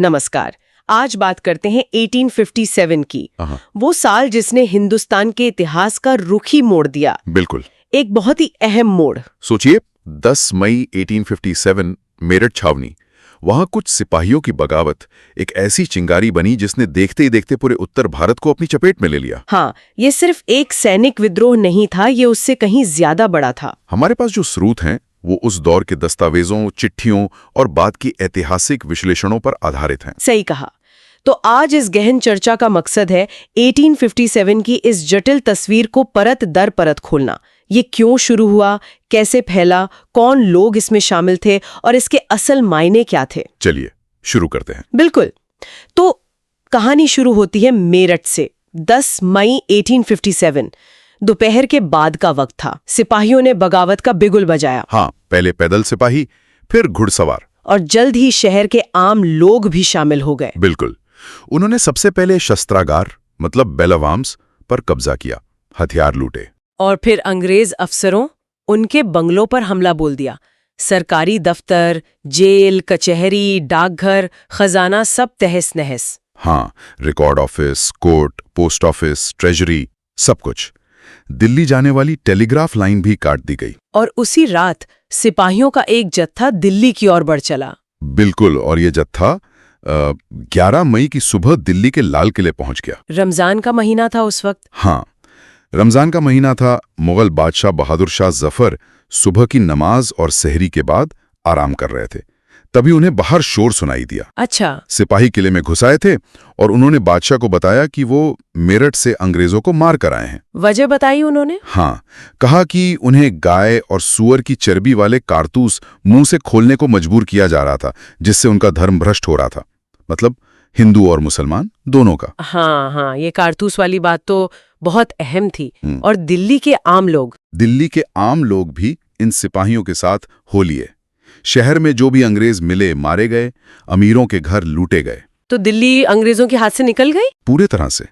नमस्कार। आज बात करते हैं 1857 की। वो साल जिसने हिंदुस्तान के इतिहास का रुख ही मोड़ दिया। बिल्कुल। एक बहुत ही अहम मोड़। सोचिए, 10 मई 1857 मेरठ छावनी। वहां कुछ सिपाहियों की बगावत एक ऐसी चिंगारी बनी जिसने देखते ही देखते पूरे उत्तर भारत को अपनी चपेट में ले लिया। हाँ, ये सिर्फ एक सैनिक विद्रोह नहीं था, ये उससे कहीं ज्यादा बड़ा था। हमारे पास जो स्रोत हैं वो उस दौर के दस्तावेजों, चिट्ठियों और बाद की ऐतिहासिक विश्लेषणों पर आधारित हैं। सही कहा। तो आज इस गहन चर्चा का मकसद है 1857 की इस जटिल तस्वीर को परत दर परत खोलना। ये क्यों शुरू हुआ, कैसे फैला, कौन लोग इसमें शामिल थे और इसके असल मायने क्या थे। चलिए शुरू करते हैं। बिल्कुल। तो कहानी शुरू होती है मेरठ से। 10 मई 1857 दोपहर के बाद का वक्त था। सिपाहियों ने बगावत का बिगुल बजाया। हाँ, पहले पैदल सिपाही, फिर घुड़सवार, और जल्द ही शहर के आम लोग भी शामिल हो गए। बिल्कुल। उन्होंने सबसे पहले शस्त्रागार मतलब बेल ऑफ आर्म्स पर कब्जा किया, हथियार लूटे। और फिर अंग्रेज अफसरों, उनके बंगलों पर हमला बोल दिया। सरकारी दफ्तर, जेल, कचहरी, डाकघर, खजाना सब तहस नहस। हाँ, record office, court, post office, treasury, सब कुछ। दिल्ली जाने वाली टेलीग्राफ लाइन भी काट दी गई। और उसी रात सिपाहियों का एक जत्था दिल्ली की ओर बढ़ चला। बिल्कुल। और ये जत्था 11 मई की सुबह दिल्ली के लाल किले पहुंच गया। रमजान का महीना था उस वक्त। हाँ, रमजान का महीना था। मुगल बादशाह बहादुर शाह जफर सुबह की नमाज और सहरी के बाद आराम कर रहे थे। तभी उन्हें बाहर शोर सुनाई दिया। अच्छा। सिपाही किले में घुस आए थे और उन्होंने बादशाह को बताया कि वो मेरठ से अंग्रेजों को मार कर आए हैं। वजह बताई उन्होंने? हाँ, कहा कि उन्हें गाय और सुअर की चर्बी वाले कारतूस मुंह से खोलने को मजबूर किया जा रहा था, जिससे उनका धर्म भ्रष्ट हो रहा था। मतलब हिंदू और मुसलमान दोनों का। हाँ, ये कारतूस वाली बात तो बहुत अहम थी। और दिल्ली के आम लोग भी इन सिपाहियों के साथ हो लिए। शहर में जो भी अंग्रेज मिले मारे गए, अमीरों के घर लूटे गए। तो दिल्ली अंग्रेजों के हाथ से निकल गई पूरे तरह से।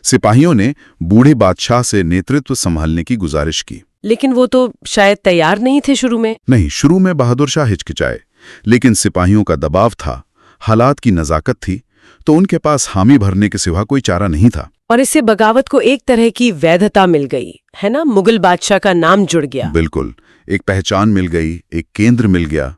सिपाहियों ने बूढ़े बादशाह से नेतृत्व संभालने की गुजारिश की। लेकिन वो तो शायद तैयार नहीं थे शुरू में। नहीं, शुरू में बहादुर शाह हिचकिचाए, लेकिन सिपाहियों का दबाव था, हालात की नजाकत थी, तो उनके पास हामी भरने के सिवा कोई चारा नहीं था। और इससे बगावत को एक तरह की वैधता मिल गई, है ना? मुगल बादशाह का नाम जुड़ गया। बिल्कुल, एक पहचान मिल गई, एक केंद्र मिल गया।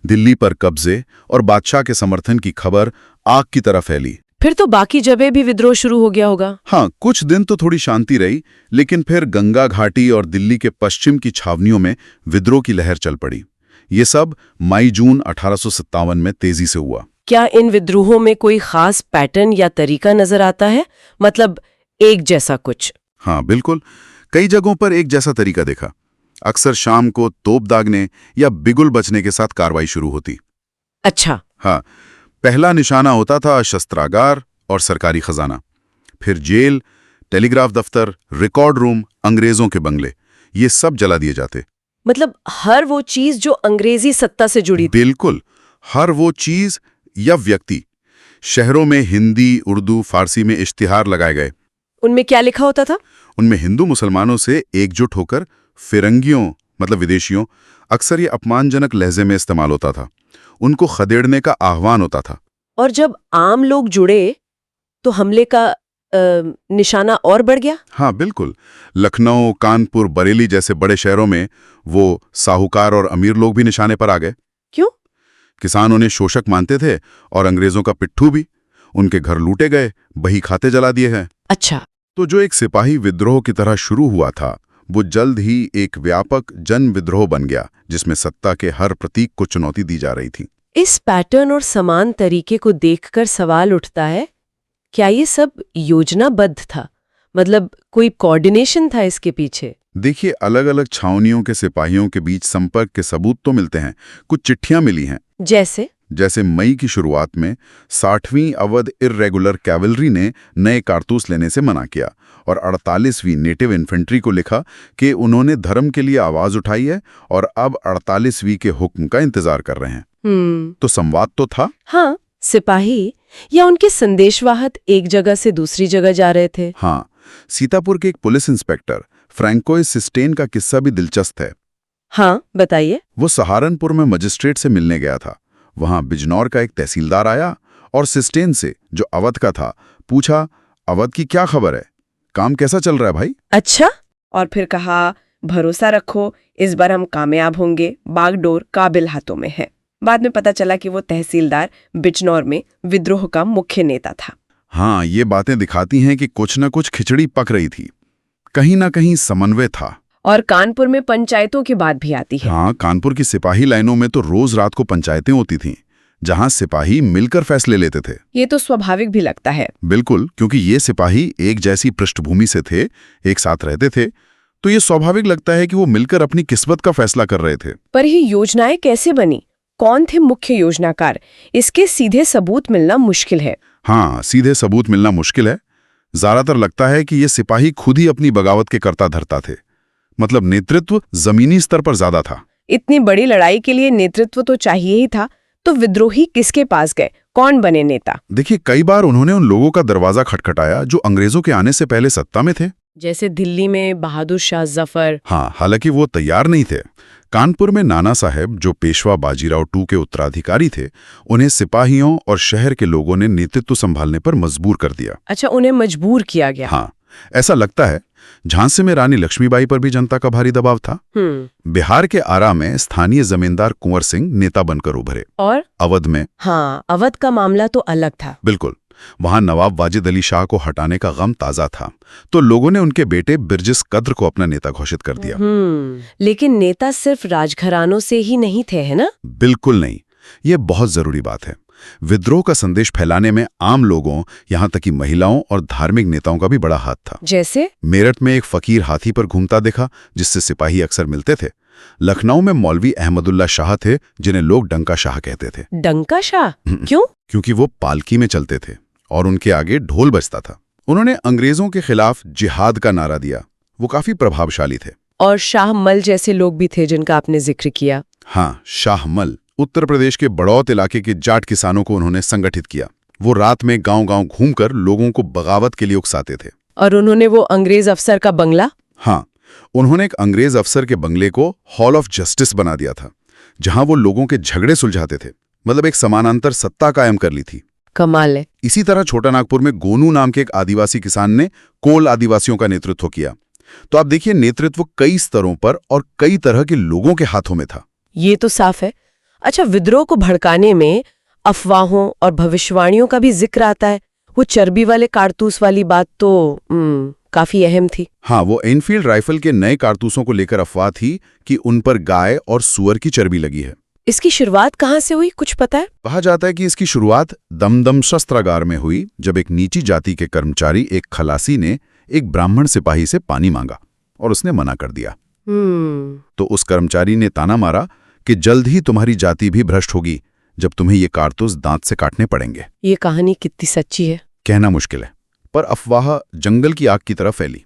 दिल्ली पर कब्जे और बादशाह के समर्थन की खबर आग की तरह फैली। फिर तो बाकी जगह भी विद्रोह शुरू हो गया होगा। हाँ, कुछ दिन तो थोड़ी शांति रही, लेकिन फिर गंगा घाटी और दिल्ली के पश्चिम की छावनियों में विद्रोह की लहर चल पड़ी। ये सब मई-जून 1857 में तेजी से हुआ। क्या इन विद्रोहों में कोई खास पैटर्न या तरीका नजर आता है? मतलब एक जैसा कुछ? हाँ बिल्कुल, कई जगहों पर एक जैसा तरीका देखा। अक्सर शाम को तोप दागने या बिगुल बचने के साथ कार्रवाई शुरू होती। अच्छा। हाँ, पहला निशाना होता था शस्त्रागार और सरकारी खजाना, फिर जेल, टेलीग्राफ दफ्तर, रिकॉर्ड रूम, अंग्रेजों के बंगले, ये सब जला दिए जाते। मतलब हर वो चीज जो अंग्रेजी सत्ता से जुड़ी थी। बिल्कुल, हर वो चीज या व्यक्ति। शहरों में हिंदी, उर्दू, फारसी में इश्तिहार लगाए गए। उनमें क्या लिखा होता था? उनमें हिंदू मुसलमानों से एकजुट होकर फिरंगियों मतलब विदेशियों, अक्सर ये अपमानजनक लहजे में इस्तेमाल होता था, उनको खदेड़ने का आह्वान होता था। और जब आम लोग जुड़े तो हमले का निशाना और बढ़ गया। हाँ बिल्कुल, लखनऊ, कानपुर, बरेली जैसे बड़े शहरों में वो साहूकार और अमीर लोग भी निशाने पर आ गए। क्यों? किसान उन्हें शोषक मानते थे और अंग्रेजों का पिट्ठू भी। उनके घर लूटे गए, बही खाते जला दिए हैं। अच्छा। तो जो एक सिपाही विद्रोह की तरह शुरू हुआ था, वो जल्द ही एक व्यापक जन विद्रोह बन गया, जिसमें सत्ता के हर प्रतीक को चुनौती दी जा रही थी। इस पैटर्न और समान तरीके को देखकर सवाल उठता है, क्या ये सब योजनाबद्ध था? मतलब कोई कोऑर्डिनेशन था इसके पीछे? देखिए, अलग अलग छावनियों के सिपाहियों के बीच संपर्क के सबूत तो मिलते हैं। कुछ चिट्ठियां मिली हैं। जैसे मई की शुरुआत में 60वीं अवध इर्रेगुलर कैवलरी ने नए कारतूस लेने से मना किया और 48वीं नेटिव इन्फेंट्री को लिखा कि उन्होंने धर्म के लिए आवाज उठाई है और अब 48वीं के हुक्म का इंतजार कर रहे हैं। तो संवाद तो था। हाँ, सिपाही या उनके संदेशवाहक एक जगह से दूसरी जगह जा रहे थे। हाँ, सीतापुर के एक पुलिस इंस्पेक्टर फ्रैंकोइस सिस्टेन का किस्सा भी दिलचस्प है। हाँ, बताइए। वो सहारनपुर में मजिस्ट्रेट से मिलने गया था। वहां बिजनौर का एक तहसीलदार आया और सिस्टेन से, जो अवध का था, पूछा, अवध की क्या खबर है, काम कैसा चल रहा है भाई? अच्छा, और फिर कहा, भरोसा रखो, इस बार हम कामयाब होंगे, बागडोर काबिल हाथों में है। बाद में पता चला कि वो तहसीलदार बिजनौर में विद्रोह का मुख्य नेता था। हाँ, ये बातें दिखाती हैं कि कुछ न कुछ खिचड़ी पक रही थी, कहीं ना कहीं समन्वय था। और कानपुर में पंचायतों की बात भी आती है। हाँ, कानपुर की सिपाही लाइनों में तो रोज रात को पंचायतें होती थीं, जहां सिपाही मिलकर फैसले लेते थे। ये तो स्वाभाविक भी लगता है। बिल्कुल, क्योंकि ये सिपाही एक जैसी पृष्ठभूमि से थे, एक साथ रहते थे, तो ये स्वाभाविक लगता है कि वो मिलकर अपनी किस्मत का फैसला कर रहे थे। पर ये योजनाएं कैसे बनी? कौन थे मुख्य योजनाकार? इसके सीधे सबूत मिलना मुश्किल है। हाँ, सीधे सबूत मिलना मुश्किल है। ज्यादातर लगता है कि ये सिपाही खुद ही अपनी बगावत के कर्ता धर्ता थे। मतलब नेतृत्व जमीनी स्तर पर ज्यादा था। इतनी बड़ी लड़ाई के लिए नेतृत्व तो चाहिए ही था, तो विद्रोही किसके पास गए? कौन बने नेता? देखिए, कई बार उन्होंने उन लोगों का दरवाजा खटखटाया जो अंग्रेजों के आने से पहले सत्ता में थे। जैसे दिल्ली में बहादुर शाह जफर। हाँ, हालांकि वो तैयार नहीं थे। कानपुर में नाना साहेब, जो पेशवा बाजीराव टू के उत्तराधिकारी थे, उन्हें सिपाहियों और शहर के लोगों ने नेतृत्व संभालने पर मजबूर कर दिया। अच्छा, उन्हें मजबूर किया गया। हाँ, ऐसा लगता है। झांसी में रानी लक्ष्मीबाई पर भी जनता का भारी दबाव था। बिहार के आरा में स्थानीय जमींदार कुंवर सिंह नेता बनकर उभरे। और अवध में? हाँ, अवध का मामला तो अलग था। बिल्कुल, वहां नवाब वाजिद अली शाह को हटाने का गम ताजा था, तो लोगों ने उनके बेटे बिरजिस कद्र को अपना नेता घोषित कर दिया। लेकिन नेता सिर्फ राजघरानों से ही नहीं थे, है ना? बिल्कुल नहीं, ये बहुत जरूरी बात है। विद्रोह का संदेश फैलाने में आम लोगों, यहां तक कि महिलाओं और धार्मिक नेताओं का भी बड़ा हाथ था। जैसे मेरठ में एक फकीर हाथी पर घूमता दिखा, जिससे सिपाही अक्सर मिलते थे। लखनऊ में मौलवी अहमदुल्ला शाह थे, जिन्हें लोग डंका शाह कहते थे। डंका शाह क्यों? क्योंकि वो पालकी में चलते थे और उनके आगे ढोल बजता था। उन्होंने अंग्रेजों के खिलाफ जिहाद का नारा दिया। वो काफी प्रभावशाली थे। और शाहमल जैसे लोग भी थे जिनका आपने जिक्र किया। हाँ, शाहमल उत्तर प्रदेश के बड़ौत इलाके के जाट किसानों को उन्होंने संगठित किया। वो रात में गांव-गांव घूमकर लोगों को बगावत के लिए उकसाते थे। और उन्होंने वो अंग्रेज अफसर का बंगला? हाँ, उन्होंने एक अंग्रेज अफसर के बंगले को हॉल ऑफ जस्टिस बना दिया था, जहां वो लोगों के झगड़े सुलझाते थे। मतलब एक समानांतर सत्ता कायम कर ली थी। कमाल है। इसी तरह छोटा नागपुर में गोनू नाम के एक आदिवासी किसान ने कोल आदिवासियों का नेतृत्व किया। तो आप देखिए, नेतृत्व कई स्तरों पर और कई तरह के लोगों के हाथों में था। ये तो साफ है। अच्छा, विद्रोह को भड़काने में अफवाहों और भविष्यवाणियों का भी जिक्र आता है। वो चर्बी वाले कारतूस वाली बात तो काफी अहम थी। हाँ, वो एनफील्ड राइफल के नए कारतूसों को लेकर अफवाह थी कि उन पर गाय और सुअर की चर्बी लगी है। इसकी शुरुआत कहाँ से हुई, कुछ पता है? कहा जाता है कि इसकी शुरुआत दमदम शस्त्रागार में हुई, जब एक नीची जाति के कर्मचारी, एक खलासी ने एक ब्राह्मण सिपाही से पानी मांगा और उसने मना कर दिया। तो उस कर्मचारी ने ताना मारा कि जल्द ही तुम्हारी जाति भी भ्रष्ट होगी, जब तुम्हें ये कारतूस दांत से काटने पड़ेंगे। ये कहानी कितनी सच्ची है कहना मुश्किल है, पर अफवाह जंगल की आग की तरह फैली।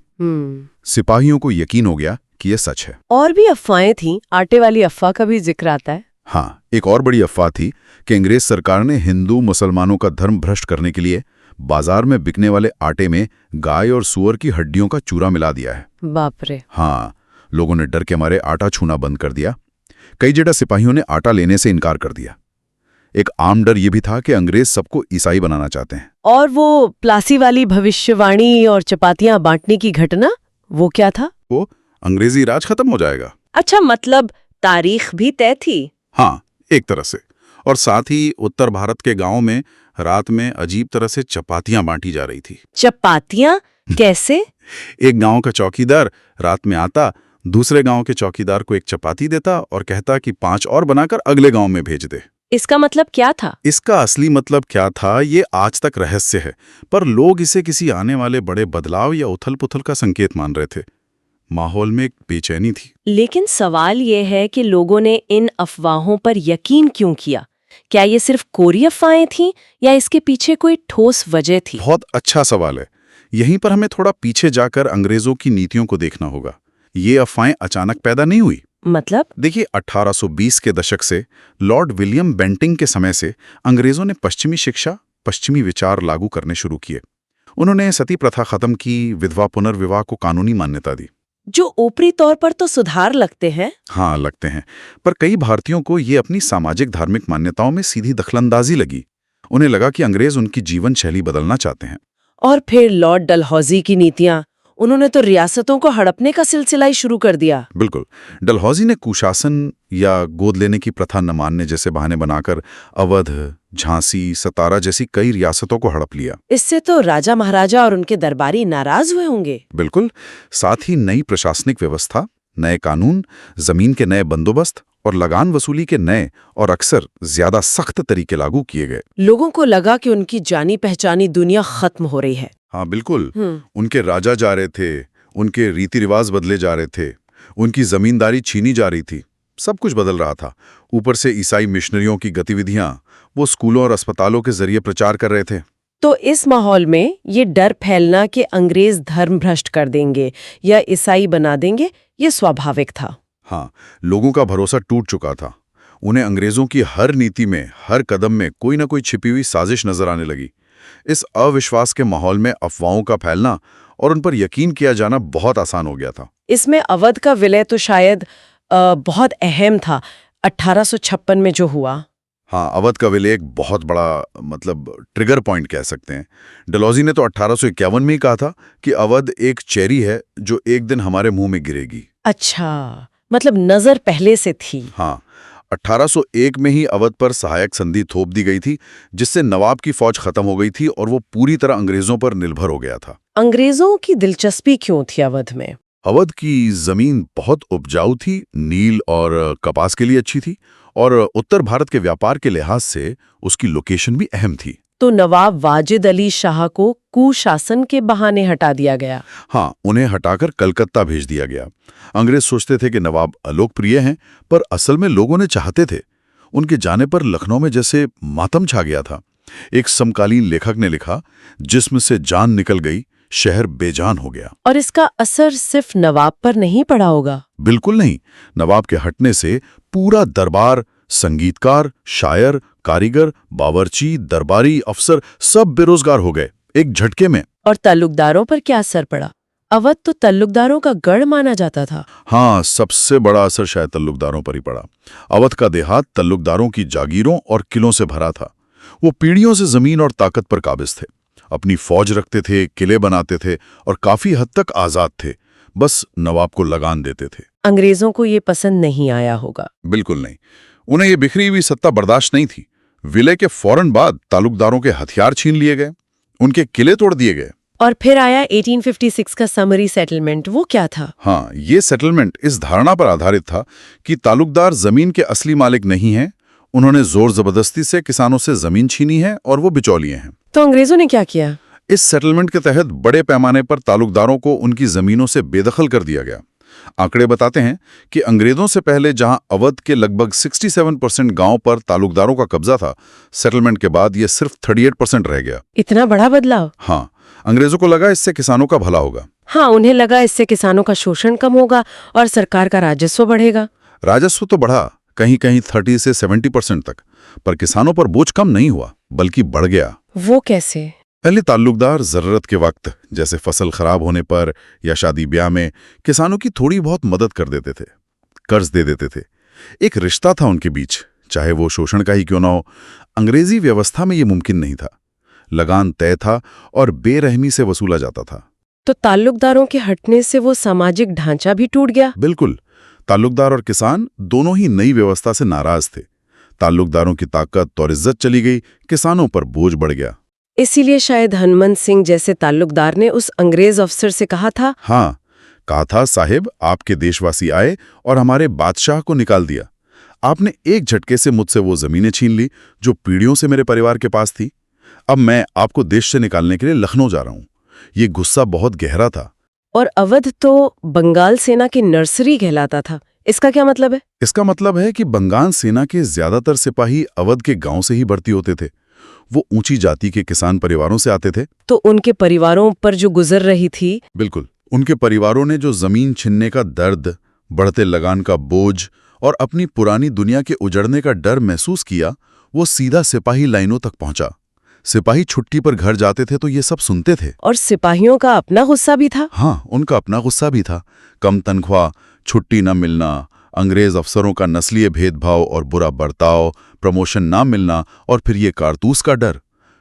सिपाहियों को यकीन हो गया कि यह सच है। और भी अफवाहें थीं। आटे वाली अफवाह का भी जिक्र आता है। हाँ, एक और बड़ी अफवाह थी कि अंग्रेज सरकार ने हिंदू मुसलमानों का धर्म भ्रष्ट करने के लिए बाजार में बिकने वाले आटे में गाय और सुअर की हड्डियों का चूरा मिला दिया है। बाप रे। हाँ, लोगों ने डर के मारे आटा छूना बंद कर दिया। कई जगह सिपाहियों ने आटा लेने से इनकार कर दिया। एक आम डर यह भी था कि अंग्रेज सबको ईसाई बनाना चाहते हैं। और वो प्लासी वाली भविष्यवाणी और चपातियां बांटने की घटना, वो क्या था? वो अंग्रेजी राज खत्म हो जाएगा। अच्छा, मतलब तारीख भी तय थी। हाँ, एक तरह से। और साथ ही उत्तर भारत के गांवों में रात में अजीब तरह से चपातियां बांटी जा रही थी। चपातियां कैसे? एक गांव का चौकीदार रात में आता, दूसरे गांव के चौकीदार को एक चपाती देता और कहता कि 5 और बनाकर अगले गांव में भेज दे। इसका मतलब क्या था? इसका असली मतलब क्या था, ये आज तक रहस्य है, पर लोग इसे किसी आने वाले बड़े बदलाव या उथल-पुथल का संकेत मान रहे थे। माहौल में एक बेचैनी थी। लेकिन सवाल ये है कि लोगों ने इन अफवाहों पर यकीन क्यों किया? क्या ये सिर्फ कोरी अफवाहें थीं या इसके पीछे कोई ठोस वजह थी? बहुत अच्छा सवाल है। यहीं पर हमें थोड़ा पीछे जाकर अंग्रेजों की नीतियों को देखना होगा। ये अफवाहें अचानक पैदा नहीं हुई। मतलब? देखिए, 1820 के दशक से लॉर्ड विलियम बेंटिंग के समय से अंग्रेजों ने पश्चिमी शिक्षा, पश्चिमी विचार लागू करने शुरू किए। उन्होंने सती प्रथा खत्म की, विधवा पुनर्विवाह को कानूनी मान्यता दी। जो ऊपरी तौर पर तो सुधार लगते हैं। हाँ, लगते हैं, पर कई भारतीयों को ये अपनी सामाजिक धार्मिक मान्यताओं में सीधी दखलंदाजी लगी। उन्हें लगा कि अंग्रेज उनकी जीवन शैली बदलना चाहते हैं। और फिर लॉर्ड डलहौजी की नीतियां, उन्होंने तो रियासतों को हड़पने का सिलसिला ही शुरू कर दिया। बिल्कुल, डलहौजी ने कुशासन या गोद लेने की प्रथा न मानने जैसे बहाने बनाकर अवध, झांसी, सतारा जैसी कई रियासतों को हड़प लिया। इससे तो राजा महाराजा और उनके दरबारी नाराज हुए होंगे। बिल्कुल, साथ ही नई प्रशासनिक व्यवस्था, नए कानून, जमीन के नए बंदोबस्त और लगान वसूली के नए और अक्सर ज्यादा सख्त तरीके लागू किए गए। लोगों को लगा कि उनकी जानी पहचानी दुनिया खत्म हो रही है। हाँ बिल्कुल, उनके राजा जा रहे थे, उनके रीति रिवाज बदले जा रहे थे, उनकी जमींदारी छीनी जा रही थी, सब कुछ बदल रहा था। ऊपर से ईसाई मिशनरियों की गतिविधियां, वो स्कूलों और अस्पतालों के जरिए प्रचार कर रहे थे। तो इस माहौल में ये डर फैलना कि अंग्रेज धर्म भ्रष्ट कर देंगे या ईसाई बना देंगे, ये स्वाभाविक था। हाँ, लोगों का भरोसा टूट चुका था। उन्हें अंग्रेजों की हर नीति में, हर कदम में कोई ना कोई छिपी हुई साजिश नजर आने लगी। इस अविश्वास के माहौल में अफवाहों का फैलना और उन पर यकीन किया जाना बहुत आसान हो गया था। इसमें अवध का विलय तो शायद बहुत अहम था, 1856 में जो हुआ। हाँ, अवध का विलय एक बहुत बड़ा ट्रिगर पॉइंट कह सकते हैं। डलहौजी ने तो 1851 में ही कहा था कि अवध एक चेरी है जो एक दिन हमारे मुंह में गिरेगी। अच्छा, मतलब नजर पहले से थी। हाँ, 1801 में ही अवध पर सहायक संधि थोप दी गई थी, जिससे नवाब की फौज खत्म हो गई थी और वो पूरी तरह अंग्रेजों पर निर्भर हो गया था। अंग्रेजों की दिलचस्पी क्यों थी अवध में? अवध की जमीन बहुत उपजाऊ थी, नील और कपास के लिए अच्छी थी और उत्तर भारत के व्यापार के लिहाज से उसकी लोकेशन भी अहम थी। तो नवाब वाजिद अली शाह को कुशासन के बहाने हटा दिया गया। हाँ, उन्हें हटाकर कलकत्ता भेज दिया गया। अंग्रेज सोचते थे कि नवाब अलोकप्रिय हैं, पर असल में लोगों ने चाहते थे। उनके जाने पर लखनऊ में जैसे मातम छा गया था। एक समकालीन लेखक ने लिखा, जिस्म से जान निकल गई, शहर बेजान हो गया। और इसका असर सिर्फ नवाब पर नहीं पड़ा होगा? बिल्कुल नहीं। नवाब के हटने से पूरा दरबार, संगीतकार, शायर, कारीगर, बावर्ची, दरबारी अफसर सब बेरोजगार हो गए एक झटके में। और ताल्लुकदारों पर क्या असर पड़ा? अवध तो ताल्लुकदारों का गढ़ माना जाता था। हाँ, सबसे बड़ा असर शायद ताल्लुकदारों पर ही पड़ा। अवध का देहात ताल्लुकदारों की जागीरों और किलों से भरा था। वो पीढ़ियों से जमीन और ताकत पर काबिज थे, अपनी फौज रखते थे, किले बनाते थे और काफी हद तक आजाद थे। बस नवाब को लगान देते थे। अंग्रेजों को ये पसंद नहीं आया होगा। बिल्कुल नहीं, उन्हें ये बिखरी हुई सत्ता बर्दाश्त नहीं थी। विलय के फौरन बाद ताल्लुकदारों के हथियार छीन लिए गए, उनके किले तोड़ दिए गए। और फिर आया 1856 का समरी सेटलमेंट। वो क्या था? हाँ, ये सेटलमेंट इस धारणा पर आधारित था कि ताल्लुकदार जमीन के असली मालिक नहीं हैं। उन्होंने जोर जबरदस्ती से किसानों से जमीन छीनी है और वो बिचौलिए हैं। तो अंग्रेजों ने क्या किया? इस सेटलमेंट के तहत बड़े पैमाने पर ताल्लुकदारों को उनकी जमीनों से बेदखल कर दिया गया। आंकड़े बताते हैं कि अंग्रेजों से पहले जहां अवध के लगभग 67% गांव पर ताल्लुकदारों का कब्जा था, सेटलमेंट के बाद यह सिर्फ 38% रह गया। इतना बड़ा बदलाव? हाँ, अंग्रेजों को लगा इससे किसानों का भला होगा। हाँ, उन्हें लगा इससे किसानों का शोषण कम होगा और सरकार का राजस्व बढ़ेगा। राजस्व तो बढ़ा, कहीं कहीं 30 से 70% तक, पर किसानों पर बोझ कम नहीं हुआ बल्कि बढ़ गया। वो कैसे? पहले ताल्लुकदार जरूरत के वक्त, जैसे फसल खराब होने पर या शादी ब्याह में, किसानों की थोड़ी बहुत मदद कर देते थे, कर्ज दे देते थे। एक रिश्ता था उनके बीच, चाहे वो शोषण का ही क्यों ना हो। अंग्रेजी व्यवस्था में ये मुमकिन नहीं था। लगान तय था और बेरहमी से वसूला जाता था। तो ताल्लुकदारों के हटने से वो सामाजिक ढांचा भी टूट गया? बिल्कुल, ताल्लुकदार और किसान दोनों ही नई व्यवस्था से नाराज थे। ताल्लुकदारों की ताकत और इज्जत चली गई, किसानों पर बोझ बढ़ गया। इसीलिए शायद हनुमंत सिंह जैसे ताल्लुकदार ने उस अंग्रेज अफसर से कहा था, हाँ, कहा था, साहिब आपके देशवासी आए और हमारे बादशाह को निकाल दिया। आपने एक झटके से मुझसे वो जमीनें छीन ली जो पीढ़ियों से मेरे परिवार के पास थी। अब मैं आपको देश से निकालने के लिए लखनऊ जा रहा हूं। ये गुस्सा बहुत गहरा था। और अवध तो बंगाल सेना की नर्सरी कहलाता था। इसका क्या मतलब है? इसका मतलब है कि बंगाल सेना के ज्यादातर सिपाही अवध के गांव से ही भर्ती होते थे। वो ऊंची जाति के किसान परिवारों से आते थे। तो उनके परिवारों पर जो गुजर रही थी, बिल्कुल, उनके परिवारों ने जो जमीन छीनने का दर्द, बढ़ते लगान का बोझ और अपनी पुरानी दुनिया के उजड़ने का डर महसूस किया, वो सीधा सिपाही लाइनों तक पहुंचा। सिपाही छुट्टी पर घर जाते थे तो ये सब सुनते थे। और सिपाहियों का अपना गुस्सा भी था। हाँ, उनका अपना गुस्सा भी था। कम तनख्वाह, छुट्टी न मिलना, अंग्रेज अफसरों का नस्लीय भेदभाव और बुरा बर्ताव, प्रमोशन ना मिलना और फिर ये कारतूस का डर,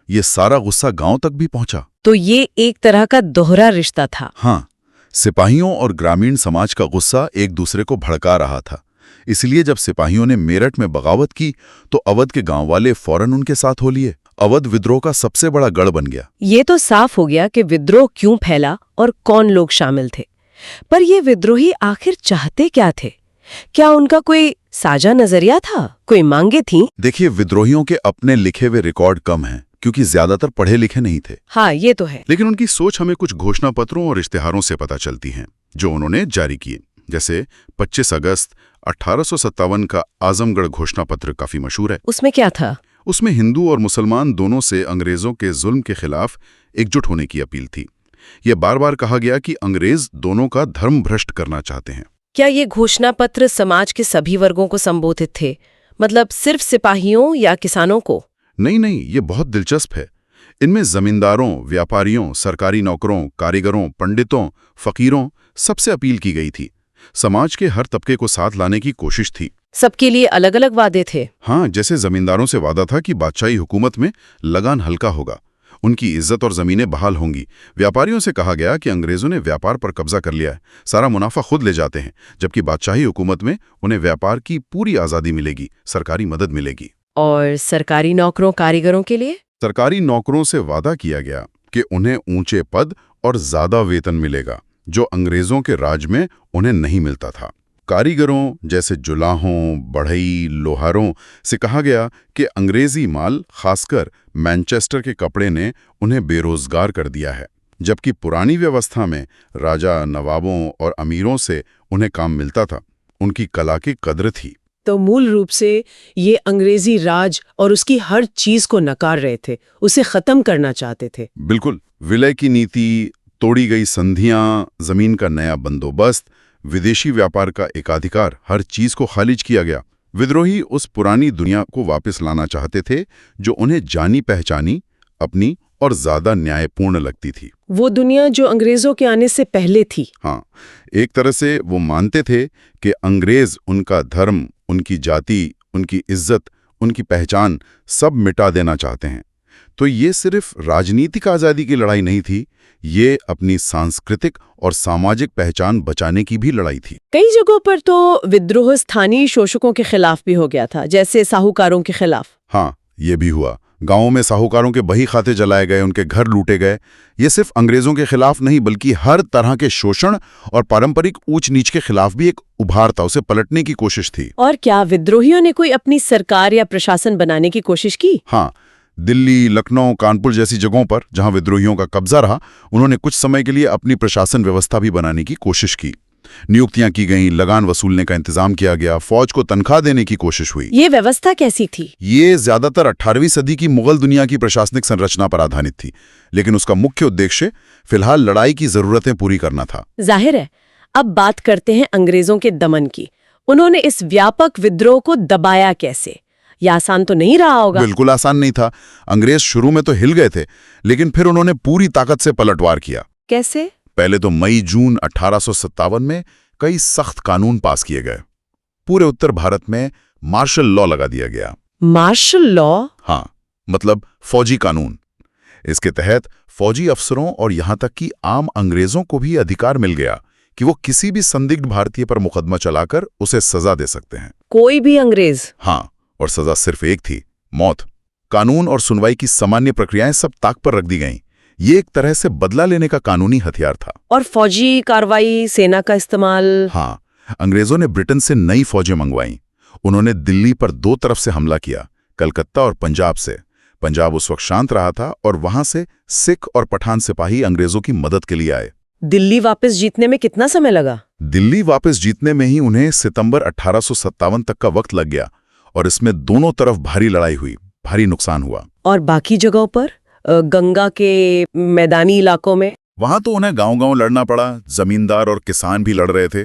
ये सारा गुस्सा गांव तक भी पहुंचा। तो ये एक तरह का दोहरा रिश्ता था। हाँ, सिपाहियों और ग्रामीण समाज का गुस्सा एक दूसरे को भड़का रहा था। इसलिए जब सिपाहियों ने मेरठ में बगावत की तो अवध के गांव वाले फौरन उनके साथ हो लिए। अवध विद्रोह का सबसे बड़ा गढ़ बन गया। ये तो साफ हो गया कि विद्रोह क्यों फैला और कौन लोग शामिल थे। पर ये विद्रोही आखिर चाहते क्या थे? क्या उनका कोई साझा नजरिया था, कोई मांगे थीं? देखिए, विद्रोहियों के अपने लिखे हुए रिकॉर्ड कम हैं क्योंकि ज्यादातर पढ़े लिखे नहीं थे। हाँ, ये तो है। लेकिन उनकी सोच हमें कुछ घोषणा पत्रों और इश्तिहारों से पता चलती है जो उन्होंने जारी किए। जैसे 25 अगस्त 1857 का आजमगढ़ घोषणा पत्र काफी मशहूर है। उसमें क्या था? उसमें हिंदू और मुसलमान दोनों से अंग्रेजों के जुल्म के खिलाफ एकजुट होने की अपील थी। यह बार बार कहा गया कि अंग्रेज दोनों का धर्म भ्रष्ट करना चाहते हैं। क्या ये घोषणा पत्र समाज के सभी वर्गों को संबोधित थे, मतलब सिर्फ सिपाहियों या किसानों को? नहीं, ये बहुत दिलचस्प है। इनमें जमींदारों, व्यापारियों, सरकारी नौकरों, कारीगरों, पंडितों, फकीरों सबसे अपील की गई थी। समाज के हर तबके को साथ लाने की कोशिश थी। सबके लिए अलग अलग वादे थे। हाँ, जैसे जमींदारों से वादा था कि बादशाही हुकूमत में लगान हल्का होगा, उनकी इज्जत और जमीनें बहाल होंगी। व्यापारियों से कहा गया कि अंग्रेजों ने व्यापार पर कब्जा कर लिया है, सारा मुनाफा खुद ले जाते हैं, जबकि बादशाही हुकूमत में उन्हें व्यापार की पूरी आज़ादी मिलेगी, सरकारी मदद मिलेगी। और सरकारी नौकरों, कारीगरों के लिए? सरकारी नौकरों से वादा किया गया कि उन्हें ऊंचे पद और ज्यादा वेतन मिलेगा, जो अंग्रेजों के राज में उन्हें नहीं मिलता था। कारीगरों जैसे जुलाहों, बढ़ई, लोहारों से कहा गया कि अंग्रेजी माल, खासकर मैनचेस्टर के कपड़े ने उन्हें बेरोजगार कर दिया है, जबकि पुरानी व्यवस्था में राजा, नवाबों और अमीरों से उन्हें काम मिलता था। उनकी कला की कद्र थी। तो मूल रूप से ये अंग्रेजी राज और उसकी हर चीज को नकार रहे थे, उसे खत्म करना चाहते थे। बिल्कुल, विलय की नीति, तोड़ी गई संधियां, जमीन का नया बंदोबस्त, विदेशी व्यापार का एकाधिकार, हर चीज को खारिज किया गया। विद्रोही उस पुरानी दुनिया को वापस लाना चाहते थे जो उन्हें जानी पहचानी, अपनी और ज्यादा न्यायपूर्ण लगती थी। वो दुनिया जो अंग्रेजों के आने से पहले थी। हाँ, एक तरह से वो मानते थे कि अंग्रेज उनका धर्म, उनकी जाति, उनकी इज्जत, उनकी पहचान सब मिटा देना चाहते हैं। तो ये सिर्फ राजनीतिक आज़ादी की लड़ाई नहीं थी, ये अपनी सांस्कृतिक और सामाजिक पहचान बचाने की भी लड़ाई थी। कई जगहों पर तो विद्रोह स्थानीय शोषकों के खिलाफ भी हो गया था, जैसे साहूकारों के खिलाफ। हाँ, ये भी हुआ। गांवों में साहूकारों के बही खाते जलाए गए, उनके घर लूटे गए। ये सिर्फ अंग्रेजों के खिलाफ नहीं, बल्कि हर तरह के शोषण और पारंपरिक ऊंच नीच के खिलाफ भी एक उभार था, उसे पलटने की कोशिश थी। और क्या विद्रोहियों ने कोई अपनी सरकार या प्रशासन बनाने की कोशिश की? हाँ, दिल्ली, लखनऊ, कानपुर जैसी जगहों पर जहां विद्रोहियों का कब्जा रहा, उन्होंने कुछ समय के लिए अपनी प्रशासन व्यवस्था भी बनाने की कोशिश की। नियुक्तियां की गईं, लगान वसूलने का इंतजाम किया गया, फौज को तनख्वाह देने की कोशिश हुई। ये व्यवस्था कैसी थी? ये ज्यादातर 18वीं सदी की मुगल दुनिया की प्रशासनिक संरचना पर आधारित थी, लेकिन उसका मुख्य उद्देश्य फिलहाल लड़ाई की जरूरतें पूरी करना था। जाहिर है। अब बात करते हैं अंग्रेजों के दमन की। उन्होंने इस व्यापक विद्रोह को दबाया कैसे? यह आसान तो नहीं रहा होगा। बिल्कुल आसान नहीं था। अंग्रेज शुरू में तो हिल गए थे, लेकिन फिर उन्होंने पूरी ताकत से पलटवार किया। कैसे? पहले तो मई-जून 1857 में कई सख्त कानून पास किए गए। पूरे उत्तर भारत में मार्शल लॉ लगा दिया गया। Martial law? हाँ, मतलब फौजी कानून। इसके तहत फौजी अफसरों और यहां तक कि आम अंग्रेजों को भी अधिकार मिल गया कि वो किसी भी संदिग्ध भारतीय पर मुकदमा चलाकर उसे सजा दे सकते हैं। कोई भी अंग्रेज? हाँ, और सजा सिर्फ एक थी, मौत। कानून और सुनवाई की सामान्य प्रक्रियाएं सब ताक पर रख दी गईं। ये एक तरह से बदला लेने का कानूनी हथियार था। और फौजी कार्रवाई, सेना का इस्तेमाल? हाँ, अंग्रेजों ने ब्रिटेन से नई फौजें मंगवाईं। उन्होंने दिल्ली पर 2 तरफ से हमला किया, कलकत्ता और पंजाब से। पंजाब उस वक्त शांत रहा था और वहां से सिख और पठान सिपाही अंग्रेजों की मदद के लिए आए। दिल्ली वापस जीतने में कितना समय लगा? दिल्ली वापस जीतने में ही उन्हें सितंबर 1857 तक का वक्त लग गया, और इसमें दोनों तरफ भारी लड़ाई हुई, भारी नुकसान हुआ। और बाकी जगहों पर, गंगा के मैदानी इलाकों में? वहां तो उन्हें गांव-गांव लड़ना पड़ा, जमींदार और किसान भी लड़ रहे थे।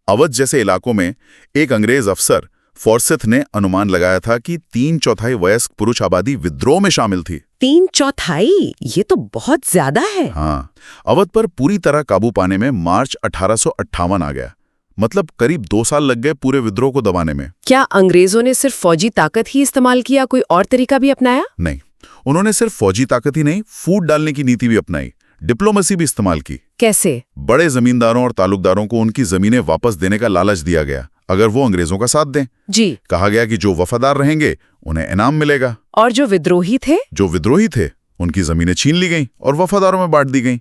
अवध जैसे इलाकों में एक अंग्रेज अफसर फॉर्सिथ ने अनुमान लगाया था कि 3/4 वयस्क पुरुष आबादी विद्रोह में शामिल थी। 3/4? ये तो बहुत ज्यादा है। हाँ, अवध पर पूरी तरह काबू पाने में मार्च 1858 आ गया। मतलब करीब 2 साल लग गए पूरे विद्रोह को दबाने में। क्या अंग्रेजों ने सिर्फ फौजी ताकत ही इस्तेमाल किया, कोई और तरीका भी अपनाया? नहीं, उन्होंने सिर्फ फौजी ताकत ही नहीं, फूट डालने की नीति भी अपनाई, डिप्लोमेसी भी इस्तेमाल की। कैसे? बड़े जमींदारों और तालुकदारों को उनकी जमीनें वापस देने का लालच दिया गया अगर वो अंग्रेजों का साथ दें। जी। कहा गया कि जो वफादार रहेंगे उन्हें इनाम मिलेगा। और जो विद्रोही थे उनकी जमीनें छीन ली गईं और वफादारों में बांट दी गईं।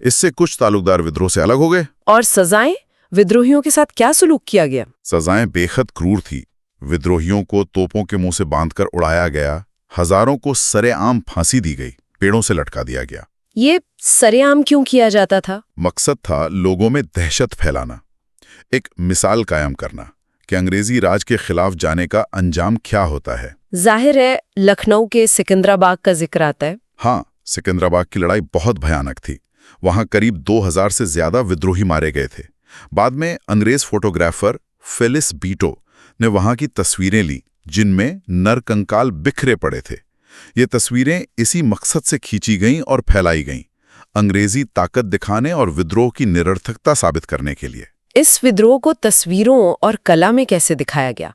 इससे कुछ तालुकदार विद्रोह से अलग हो गए। और सजाएं? विद्रोहियों के साथ क्या सुलूक किया गया? सजाएं बेहद क्रूर थी। विद्रोहियों को तोपों के मुंह से बांधकर उड़ाया गया, हजारों को सरेआम फांसी दी गई, पेड़ों से लटका दिया गया। ये सरेआम क्यों किया जाता था? मकसद था लोगों में दहशत फैलाना, एक मिसाल कायम करना कि अंग्रेजी राज के खिलाफ जाने का अंजाम क्या होता है। जाहिर है लखनऊ के सिकंदराबाग का जिक्र आता है। हाँ, सिकंदराबाग की लड़ाई बहुत भयानक थी। वहां करीब 2000 से ज्यादा विद्रोही मारे गए थे। बाद में अंग्रेज फोटोग्राफर फेलिस बीटो ने वहां की तस्वीरें ली जिनमें नरकंकाल बिखरे पड़े थे। ये तस्वीरें इसी मकसद से खींची गईं और फैलाई गईं, अंग्रेजी ताकत दिखाने और विद्रोह की निरर्थकता साबित करने के लिए। इस विद्रोह को तस्वीरों और कला में कैसे दिखाया गया?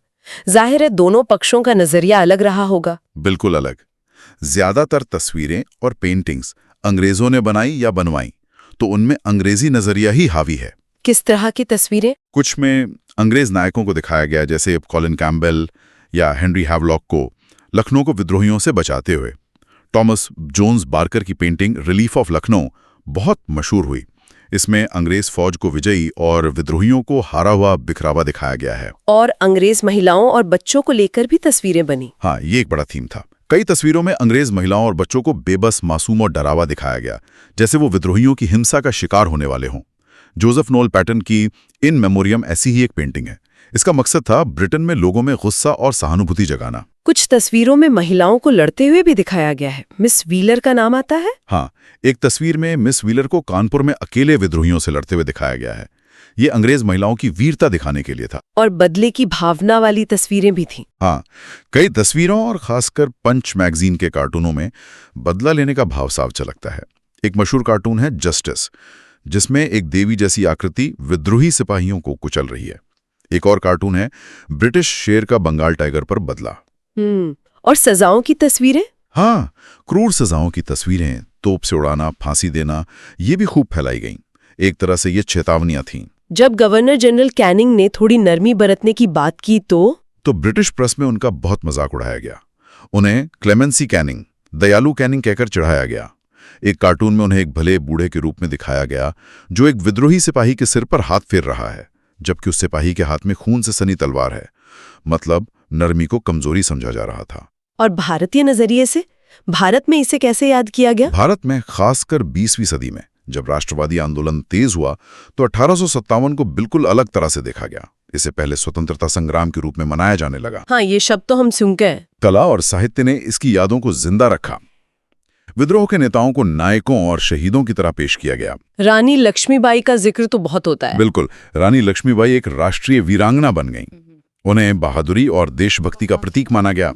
जाहिर है दोनों पक्षों का नजरिया अलग रहा होगा। बिल्कुल अलग। ज्यादातर तस्वीरें और पेंटिंग्स अंग्रेजों ने बनाई या बनवाई, तो उनमें अंग्रेजी नजरिया ही हावी है। किस तरह की तस्वीरें? कुछ में अंग्रेज नायकों को दिखाया गया, जैसे कॉलिन कैम्पबेल या हेनरी हैवलॉक को लखनऊ को विद्रोहियों से बचाते हुए। टॉमस जोन्स बार्कर की पेंटिंग रिलीफ ऑफ लखनऊ बहुत मशहूर हुई। इसमें अंग्रेज फौज को विजयी और विद्रोहियों को हारा हुआ बिखरावा दिखाया गया है। और अंग्रेज महिलाओं और बच्चों को लेकर भी तस्वीरें बनी। हाँ, ये एक बड़ा थीम था। कई तस्वीरों में अंग्रेज महिलाओं और बच्चों को बेबस, मासूम और डरावा दिखाया गया, जैसे वो विद्रोहियों की हिंसा का शिकार होने वाले हों। जोसेफ नोएल पैटर्न की इन मेमोरियम ऐसी ही एक पेंटिंग है। इसका मकसद था ब्रिटेन में लोगों में गुस्सा और सहानुभूति जगाना। कुछ तस्वीरों में महिलाओं को लड़ते हुए भी दिखाया गया है। मिस व्हीलर का नाम आता है? हाँ, एक तस्वीर में मिस व्हीलर को कानपुर में अकेले विद्रोहियों से लड़ते हुए दिखाया गया है। ये अंग्रेज महिलाओं की वीरता दिखाने के लिए था। और बदले की भावना वाली तस्वीरें भी थीं। हाँ, कई तस्वीरों और खासकर पंच मैगजीन के कार्टूनों में बदला लेने का भाव साफ झलकता है। एक मशहूर कार्टून है जस्टिस, जिसमें एक देवी जैसी आकृति विद्रोही सिपाहियों को कुचल रही है। एक और कार्टून है ब्रिटिश शेर का बंगाल टाइगर पर बदला। और सजाओं की तस्वीरें? हाँ, क्रूर सजाओं की तस्वीरें, तोप से उड़ाना, फांसी देना, ये भी खूब फैलाई गईं। एक तरह से ये चेतावनियां थीं। जब गवर्नर जनरल कैनिंग ने थोड़ी नरमी बरतने की बात की तो ब्रिटिश प्रेस में उनका बहुत मजाक उड़ाया गया। उन्हें क्लेमेंसी कैनिंग, दयालु कैनिंग कहकर चढ़ाया गया। एक कार्टून में उन्हें एक भले बूढ़े के रूप में दिखाया गया जो एक विद्रोही सिपाही के सिर पर हाथ फेर रहा है, जबकि उस सिपाही के हाथ में खून से सनी तलवार है। मतलब नरमी को कमजोरी समझा जा रहा था। और भारतीय नजरिए से भारत में इसे कैसे याद किया गया? भारत में, खासकर 20वीं सदी में जब राष्ट्रवादी आंदोलन तेज हुआ, तो 1857 को बिल्कुल अलग तरह से देखा गया। इसे पहले स्वतंत्रता संग्राम के रूप में मनाया जाने लगा। हाँ, ये शब्द तो हम सुन के। कला और साहित्य ने इसकी यादों को जिंदा रखा। विद्रोह के नेताओं को नायकों और शहीदों की तरह पेश किया गया। रानी लक्ष्मीबाई का जिक्र तो बहुत होता है। बिल्कुल, रानी लक्ष्मीबाई एक राष्ट्रीय वीरांगना बन गईं। उन्हें बहादुरी और देशभक्ति का प्रतीक माना गया।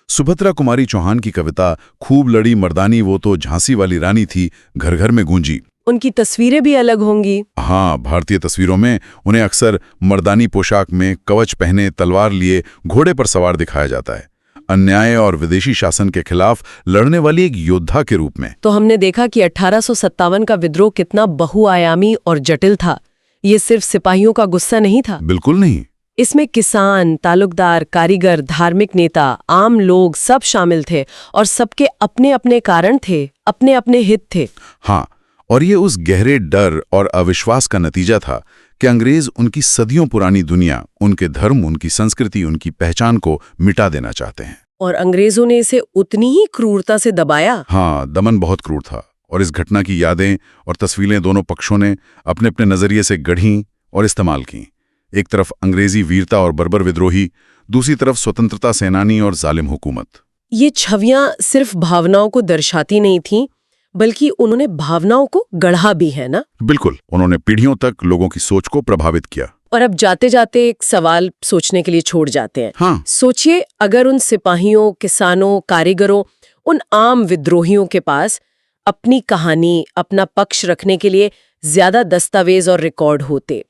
सुभद्रा कुमारी चौहान की कविता खूब लड़ी मर्दानी वो तो झांसी वाली रानी थी, घर घर में गूंजी। उनकी तस्वीरें भी अलग होंगी। हाँ, भारतीय तस्वीरों में उन्हें अक्सर मर्दानी पोशाक में, कवच पहने, तलवार लिए, घोड़े पर सवार दिखाया जाता है, अन्याय और विदेशी शासन के खिलाफ लड़ने वाली एक योद्धा के रूप में। तो हमने देखा कि 1857 का विद्रोह कितना बहुआयामी और जटिल था। ये सिर्फ सिपाहियों का गुस्सा नहीं था। बिल्कुल नहीं। इसमें किसान, तालुकदार, कारीगर, धार्मिक नेता, आम लोग सब शामिल थे और सबके अपने अपने कारण थे, अपने अपने हित थे। हाँ, और ये उस गहरे डर और अविश्वास का नतीजा था कि अंग्रेज उनकी सदियों पुरानी दुनिया, उनके धर्म, उनकी संस्कृति, उनकी पहचान को मिटा देना चाहते हैं। और अंग्रेजों ने इसे उतनी ही क्रूरता से दबाया। हाँ, दमन बहुत क्रूर था। और इस घटना की यादें और तस्वीरें दोनों पक्षों ने अपने अपने नजरिए से गढ़ी और इस्तेमाल की। एक तरफ अंग्रेजी वीरता और बर्बर विद्रोही, दूसरी तरफ स्वतंत्रता सेनानी और जालिम हुकूमत। ये छवियां सिर्फ भावनाओं को दर्शाती नहीं थीं, बल्कि उन्होंने भावनाओं को गढ़ा भी है ना? बिल्कुल, उन्होंने पीढ़ियों तक लोगों की सोच को प्रभावित किया। और अब जाते जाते एक सवाल सोचने के लिए छोड़ जाते हैं। हाँ। सोचिए, अगर उन सिपाहियों, किसानों, कारीगरों, उन आम विद्रोहियों के पास अपनी कहानी, अपना पक्ष रखने के लिए ज्यादा दस्तावेज और रिकॉर्ड होते,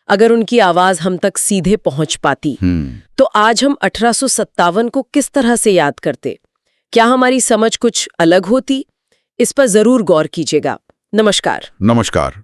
अगर उनकी आवाज हम तक सीधे पहुंच पाती तो आज हम 1857 को किस तरह से याद करते? क्या हमारी समझ कुछ अलग होती? इस पर जरूर गौर कीजिएगा। नमस्कार। नमस्कार।